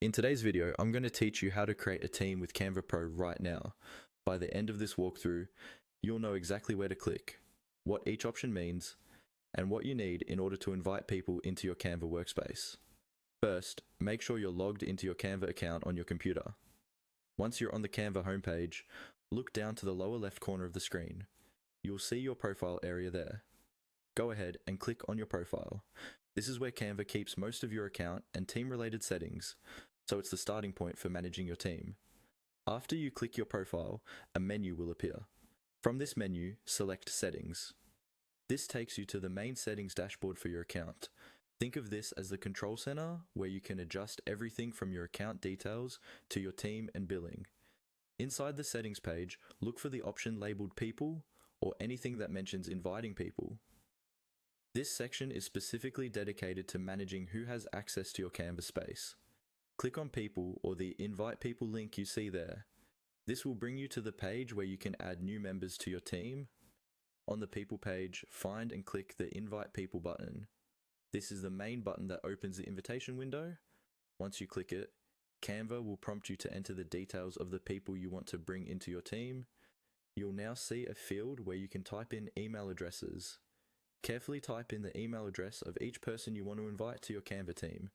In today's video, I'm going to teach you how to create a team with Canva Pro right now. By the end of this walkthrough, you'll know exactly where to click, what each option means, and what you need in order to invite people into your Canva workspace. First, make sure you're logged into your Canva account on your computer. Once you're on the Canva homepage, look down to the lower left corner of the screen. You'll see your profile area there. Go ahead and click on your profile. This is where Canva keeps most of your account and team-related settings, so it's the starting point for managing your team. After you click your profile, a menu will appear. From this menu, select Settings. This takes you to the main settings dashboard for your account. Think of this as the control center where you can adjust everything from your account details to your team and billing. Inside the settings page, look for the option labeled People or anything that mentions inviting people. This section is specifically dedicated to managing who has access to your Canva space. Click on People or the Invite People link you see there. This will bring you to the page where you can add new members to your team. On the People page, find and click the Invite People button. This is the main button that opens the invitation window. Once you click it, Canva will prompt you to enter the details of the people you want to bring into your team. You'll now see a field where you can type in email addresses. Carefully type in the email address of each person you want to invite to your Canva team.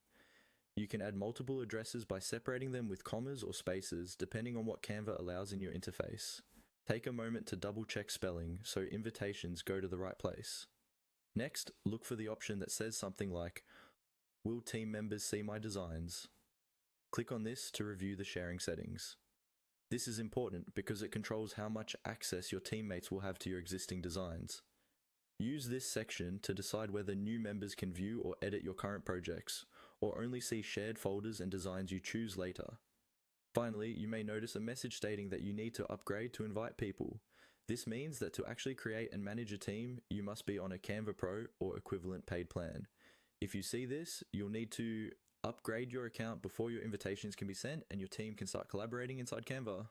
You can add multiple addresses by separating them with commas or spaces depending on what Canva allows in your interface. Take a moment to double check spelling so invitations go to the right place. Next, look for the option that says something like, "Will team members see my designs?" Click on this to review the sharing settings. This is important because it controls how much access your teammates will have to your existing designs. Use this section to decide whether new members can view or edit your current projects, or only see shared folders and designs you choose later. Finally, you may notice a message stating that you need to upgrade to invite people. This means that to actually create and manage a team, you must be on a Canva Pro or equivalent paid plan. If you see this, you'll need to upgrade your account before your invitations can be sent and your team can start collaborating inside Canva.